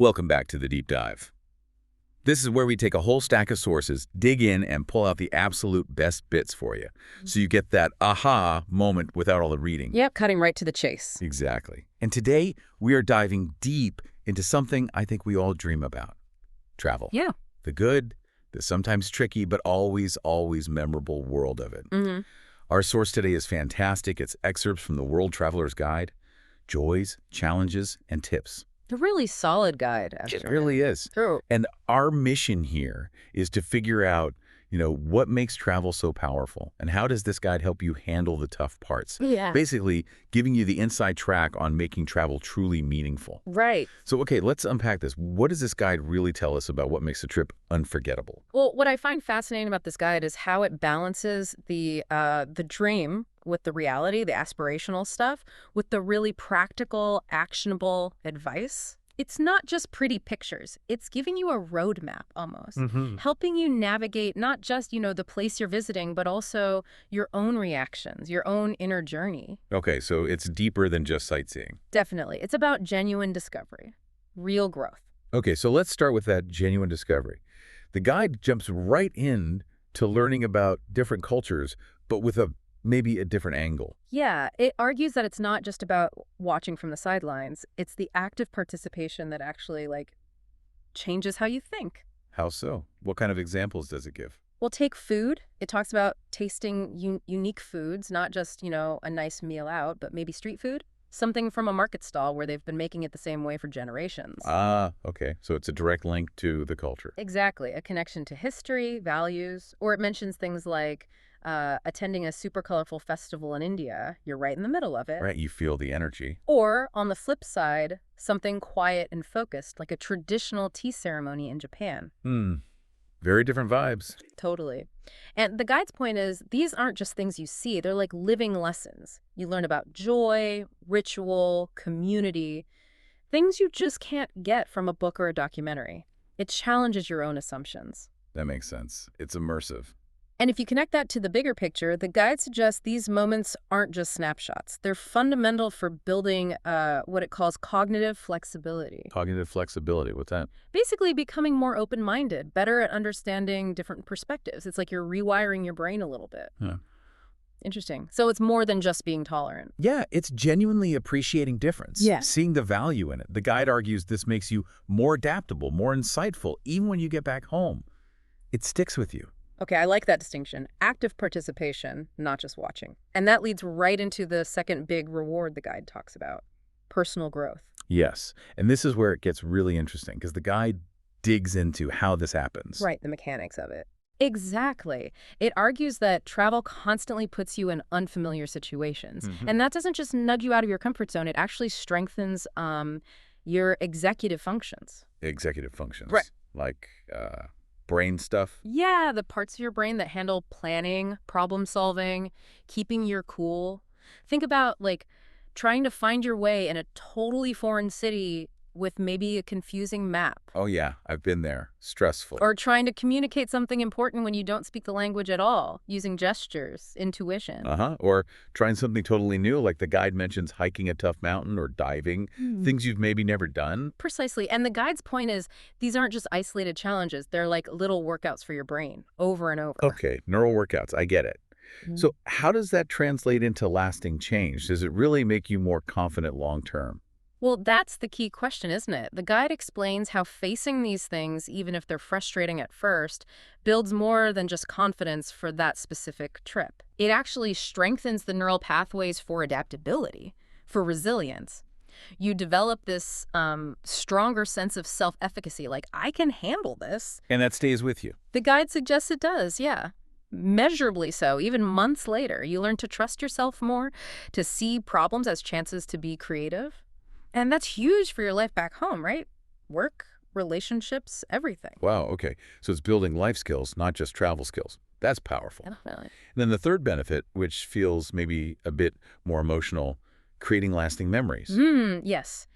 Welcome back to the Deep Dive. This is where we take a whole stack of sources, dig in, and pull out the absolute best bits for you. So you get that aha moment without all the reading. Yep, cutting right to the chase. Exactly. And today, we are diving deep into something I think we all dream about. Travel. Yeah. The good, the sometimes tricky, but always, always memorable world of it. Our source today is fantastic. It's excerpts from the World Traveler's Guide, joys, challenges, and tips. A really solid guide, actually. It really is. True. And our mission here is to figure out, what makes travel so powerful and how does this guide help you handle the tough parts? Yeah. Basically, giving you the inside track on making travel truly meaningful. Right. So, okay, let's unpack this. What does this guide really tell us about what makes a trip unforgettable? Well, what I find fascinating about this guide is how it balances the dream with the reality, the aspirational stuff, with the really practical, actionable advice. It's not just pretty pictures. It's giving you a roadmap almost, helping you navigate not just, the place you're visiting, but also your own reactions, your own inner journey. Okay, so it's deeper than just sightseeing. Definitely. It's about genuine discovery, real growth. Okay, so let's start with that genuine discovery. The guide jumps right in to learning about different cultures, but with maybe a different angle. Yeah, it argues that it's not just about watching from the sidelines. It's the active participation that actually, changes how you think. How so? What kind of examples does it give? Well, take food. It talks about tasting unique foods, not just, a nice meal out, but maybe street food. Something from a market stall where they've been making it the same way for generations. Ah, okay. So it's a direct link to the culture. Exactly. A connection to history, values, or it mentions things like attending a super colorful festival in India. You're right in the middle of it. Right, you feel the energy. Or, on the flip side, something quiet and focused, like a traditional tea ceremony in Japan. Very different vibes. Totally. And the guide's point is, these aren't just things you see. They're like living lessons. You learn about joy, ritual, community, things you just can't get from a book or a documentary. It challenges your own assumptions. That makes sense. It's immersive. And if you connect that to the bigger picture, the guide suggests these moments aren't just snapshots. They're fundamental for building what it calls cognitive flexibility. Cognitive flexibility, what's that? Basically becoming more open-minded, better at understanding different perspectives. It's like you're rewiring your brain a little bit. Yeah. Interesting. So it's more than just being tolerant. Yeah, it's genuinely appreciating difference. Yeah. Seeing the value in it. The guide argues this makes you more adaptable, more insightful, even when you get back home. It sticks with you. Okay, I like that distinction. Active participation, not just watching. And that leads right into the second big reward the guide talks about, personal growth. Yes, and this is where it gets really interesting because the guide digs into how this happens. Right, the mechanics of it. Exactly. It argues that travel constantly puts you in unfamiliar situations. And that doesn't just nudge you out of your comfort zone. It actually strengthens your executive functions. Executive functions. Right. Like brain stuff. Yeah, the parts of your brain that handle planning, problem solving, keeping your cool. Think about, trying to find your way in a totally foreign city with maybe a confusing map. Oh, yeah, I've been there. Stressful. Or trying to communicate something important when you don't speak the language at all, using gestures, intuition. Or trying something totally new, like the guide mentions hiking a tough mountain or diving, things you've maybe never done. Precisely. And the guide's point is, these aren't just isolated challenges. They're like little workouts for your brain, over and over. Okay, neural workouts. I get it. So how does that translate into lasting change? Does it really make you more confident long term? Well, that's the key question, isn't it? The guide explains how facing these things, even if they're frustrating at first, builds more than just confidence for that specific trip. It actually strengthens the neural pathways for adaptability, for resilience. You develop this stronger sense of self-efficacy, like, I can handle this. And that stays with you. The guide suggests it does, yeah. Measurably so. Even months later, you learn to trust yourself more, to see problems as chances to be creative. And that's huge for your life back home, right? Work, relationships, everything. Wow, okay. So it's building life skills, not just travel skills. That's powerful. Definitely. And then the third benefit, which feels maybe a bit more emotional, creating lasting memories. Yes.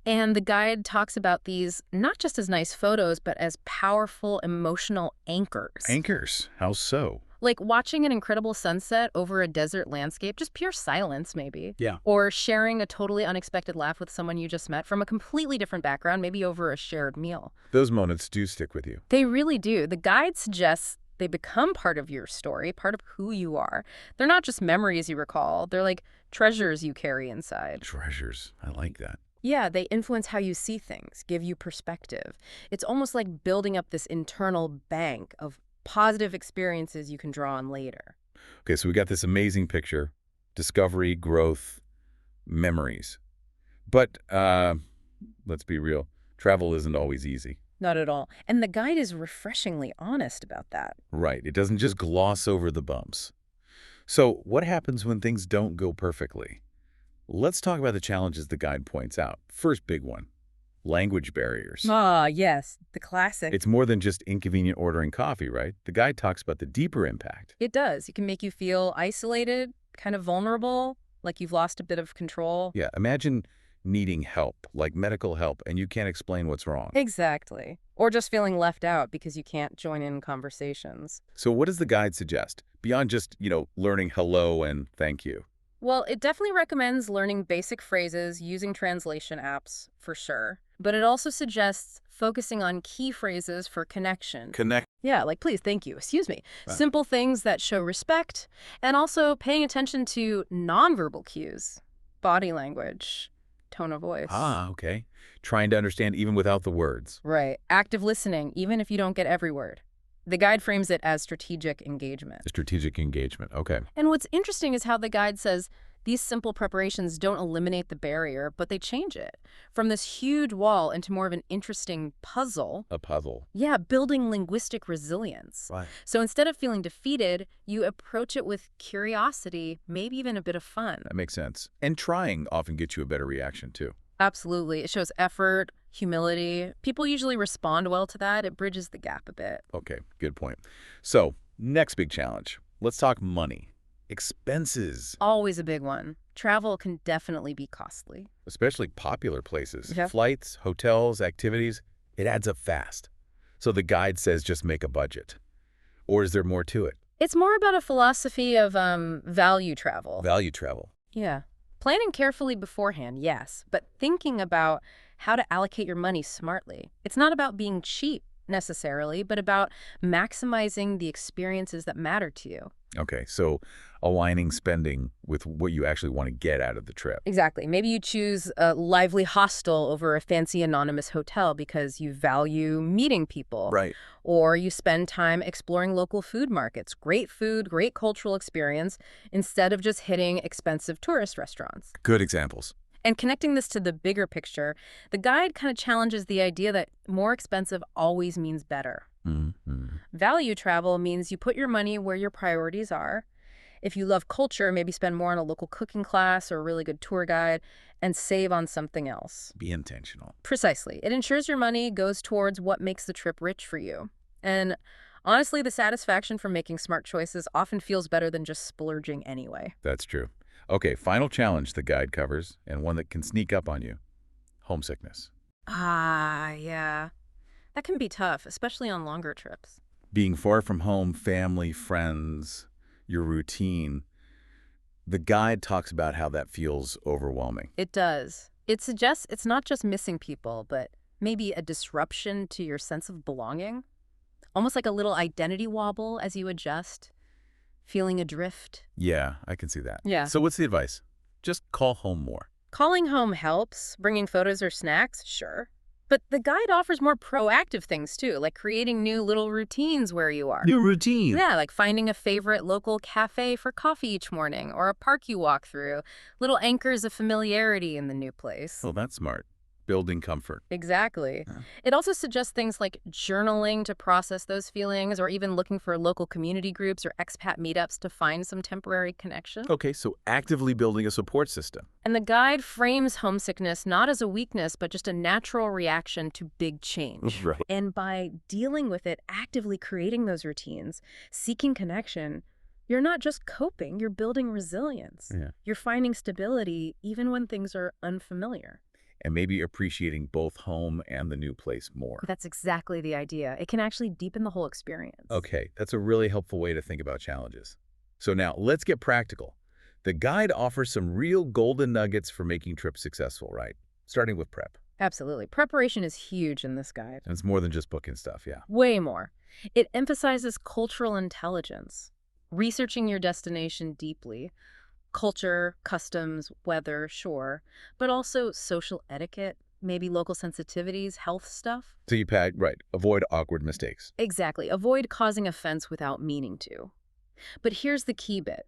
And the guide talks about these not just as nice photos, but as powerful emotional anchors. Anchors? How so? Like watching an incredible sunset over a desert landscape, just pure silence maybe. Yeah. Or sharing a totally unexpected laugh with someone you just met from a completely different background, maybe over a shared meal. Those moments do stick with you. They really do. The guide suggests they become part of your story, part of who you are. They're not just memories you recall. They're like treasures you carry inside. Treasures. I like that. Yeah, they influence how you see things, give you perspective. It's almost like building up this internal bank of positive experiences you can draw on later. Okay, so we got this amazing picture. Discovery, growth, memories. But let's be real. Travel isn't always easy. Not at all. And the guide is refreshingly honest about that. Right. It doesn't just gloss over the bumps. So what happens when things don't go perfectly? Let's talk about the challenges the guide points out. First big one, language barriers. Ah, yes, the classic. It's more than just inconvenient ordering coffee, right? The guide talks about the deeper impact. It does. It can make you feel isolated, kind of vulnerable, like you've lost a bit of control. Yeah, imagine needing help, like medical help, and you can't explain what's wrong. Exactly. Or just feeling left out because you can't join in conversations. So what does the guide suggest? Beyond just, learning hello and thank you. Well, it definitely recommends learning basic phrases using translation apps, for sure. But it also suggests focusing on key phrases for connection. Connect. Yeah, like please, thank you, excuse me. Right. Simple things that show respect, and also paying attention to nonverbal cues, body language, tone of voice. Ah, okay. Trying to understand even without the words. Right. Active listening, even if you don't get every word. The guide frames it as strategic engagement. Strategic engagement. Okay. And what's interesting is how the guide says these simple preparations don't eliminate the barrier, but they change it from this huge wall into more of an interesting puzzle. A puzzle. Yeah, building linguistic resilience. Right. So instead of feeling defeated, you approach it with curiosity, maybe even a bit of fun. That makes sense. And trying often gets you a better reaction, too. Absolutely. It shows effort, humility. People usually respond well to that. It bridges the gap a bit. Okay, good point. So, next big challenge. Let's talk money. Expenses. Always a big one. Travel can definitely be costly. Especially popular places. Yeah. Flights, hotels, activities. It adds up fast. So the guide says just make a budget. Or is there more to it? It's more about a philosophy of value travel. Value travel. Yeah. Planning carefully beforehand, yes, but thinking about how to allocate your money smartly. It's not about being cheap necessarily, but about maximizing the experiences that matter to you. Okay, so aligning spending with what you actually want to get out of the trip. Exactly. Maybe you choose a lively hostel over a fancy anonymous hotel because you value meeting people. Right. Or you spend time exploring local food markets. Great food, great cultural experience, instead of just hitting expensive tourist restaurants. Good examples. And connecting this to the bigger picture, the guide kind of challenges the idea that more expensive always means better. Mm-hmm. Value travel means you put your money where your priorities are. If you love culture, maybe spend more on a local cooking class or a really good tour guide and save on something else. Be intentional. Precisely. It ensures your money goes towards what makes the trip rich for you. And honestly, the satisfaction from making smart choices often feels better than just splurging anyway. That's true. Okay, final challenge the guide covers, and one that can sneak up on you. Homesickness. Ah, yeah. That can be tough, especially on longer trips. Being far from home, family, friends, your routine. The guide talks about how that feels overwhelming. It does. It suggests it's not just missing people, but maybe a disruption to your sense of belonging. Almost like a little identity wobble as you adjust, feeling adrift. Yeah, I can see that. Yeah. So what's the advice? Just call home more. Calling home helps. Bringing photos or snacks, sure. But the guide offers more proactive things, too, like creating new little routines where you are. New routine. Yeah, like finding a favorite local cafe for coffee each morning or a park you walk through. Little anchors of familiarity in the new place. Oh, that's smart. Building comfort. Exactly. Yeah. It also suggests things like journaling to process those feelings or even looking for local community groups or expat meetups to find some temporary connection. Okay, so actively building a support system. And the guide frames homesickness not as a weakness, but just a natural reaction to big change. Right. And by dealing with it, actively creating those routines, seeking connection, you're not just coping, you're building resilience. Yeah. You're finding stability even when things are unfamiliar. and maybe appreciating both home and the new place more. That's exactly the idea. It can actually deepen the whole experience. Okay, that's a really helpful way to think about challenges. So now, let's get practical. The guide offers some real golden nuggets for making trips successful, right? Starting with prep. Absolutely. Preparation is huge in this guide. And it's more than just booking stuff, yeah. Way more. It emphasizes cultural intelligence, researching your destination deeply, culture, customs, weather, sure, but also social etiquette, maybe local sensitivities, health stuff. So you pack, right, avoid awkward mistakes. Exactly. Avoid causing offense without meaning to. But here's the key bit.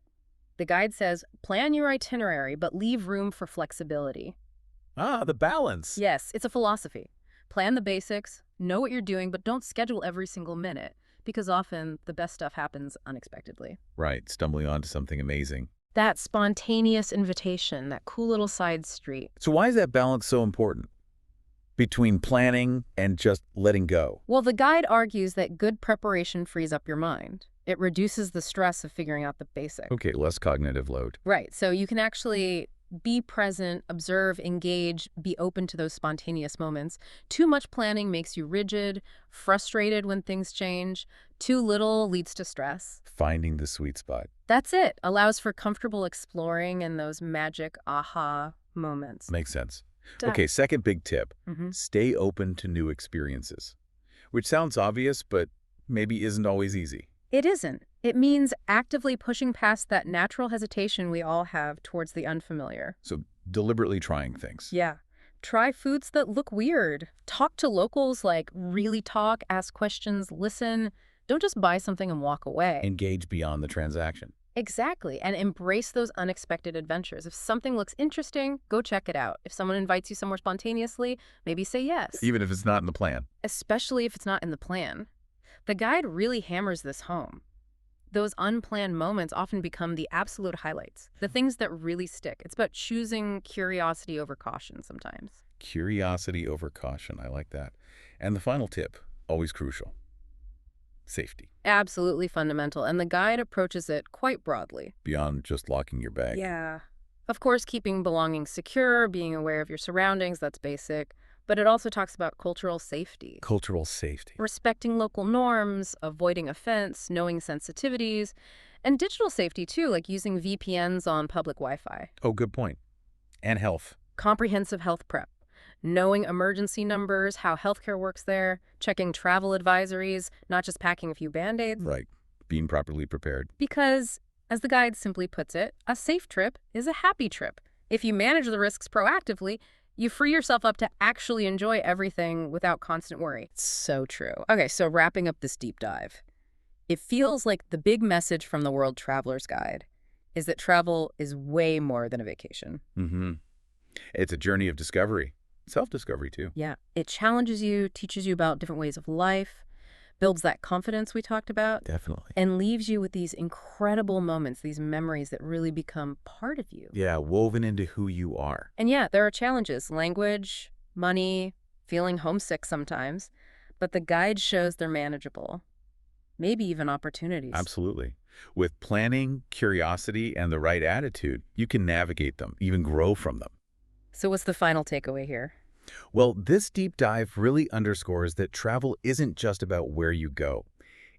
The guide says, plan your itinerary, but leave room for flexibility. Ah, the balance. Yes, it's a philosophy. Plan the basics, know what you're doing, but don't schedule every single minute, because often the best stuff happens unexpectedly. Right, stumbling onto something amazing. That spontaneous invitation, that cool little side street. So why is that balance so important between planning and just letting go? Well, the guide argues that good preparation frees up your mind. It reduces the stress of figuring out the basics. Okay, less cognitive load. Right, so you can actually be present, observe, engage, be open to those spontaneous moments. Too much planning makes you rigid, frustrated when things change. Too little leads to stress. Finding the sweet spot. That's it. Allows for comfortable exploring and those magic aha moments. Makes sense. Okay, second big tip. Stay open to new experiences. Which sounds obvious, but maybe isn't always easy. It isn't. It means actively pushing past that natural hesitation we all have towards the unfamiliar. So deliberately trying things. Yeah. Try foods that look weird. Talk to locals, like really talk, ask questions, listen. Don't just buy something and walk away. Engage beyond the transaction. Exactly. And embrace those unexpected adventures. If something looks interesting, go check it out. If someone invites you somewhere spontaneously, maybe say yes. Even if it's not in the plan. Especially if it's not in the plan. The guide really hammers this home. Those unplanned moments often become the absolute highlights, the things that really stick. It's about choosing curiosity over caution sometimes. Curiosity over caution. I like that. And the final tip, always crucial. Safety. Absolutely fundamental, and the guide approaches it quite broadly. Beyond just locking your bag. Yeah. Of course, keeping belongings secure, being aware of your surroundings, that's basic. But it also talks about cultural safety. Cultural safety. Respecting local norms, avoiding offense, knowing sensitivities, and digital safety too, like using VPNs on public Wi-Fi. Oh, good point. And health. Comprehensive health prep. Knowing emergency numbers, how healthcare works there, checking travel advisories, not just packing a few Band-Aids. Right. Being properly prepared. Because, as the guide simply puts it, a safe trip is a happy trip. If you manage the risks proactively, you free yourself up to actually enjoy everything without constant worry. It's so true. Okay, so wrapping up this deep dive. It feels like the big message from the World Traveler's Guide is that travel is way more than a vacation. It's a journey of discovery. Self-discovery, too. Yeah. It challenges you, teaches you about different ways of life, builds that confidence we talked about. Definitely. And leaves you with these incredible moments, these memories that really become part of you. Yeah, woven into who you are. And yeah, there are challenges, language, money, feeling homesick sometimes, but the guide shows they're manageable, maybe even opportunities. Absolutely. With planning, curiosity, and the right attitude, you can navigate them, even grow from them. So what's the final takeaway here? Well, this deep dive really underscores that travel isn't just about where you go.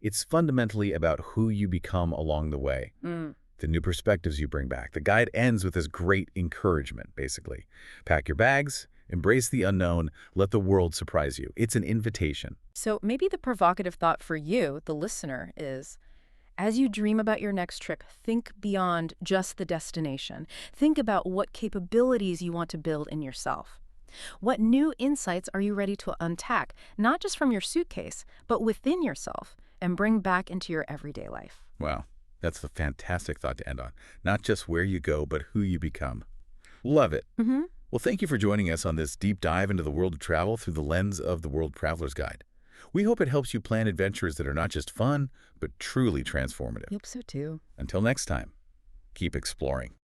It's fundamentally about who you become along the way, the new perspectives you bring back. The guide ends with this great encouragement, basically. Pack your bags, embrace the unknown, let the world surprise you. It's an invitation. So maybe the provocative thought for you, the listener, is, as you dream about your next trip, think beyond just the destination. Think about what capabilities you want to build in yourself. What new insights are you ready to untack, not just from your suitcase, but within yourself, and bring back into your everyday life? Wow, that's a fantastic thought to end on. Not just where you go, but who you become. Love it. Well, thank you for joining us on this deep dive into the world of travel through the lens of the World Traveler's Guide. We hope it helps you plan adventures that are not just fun, but truly transformative. I hope so too. Until next time, keep exploring.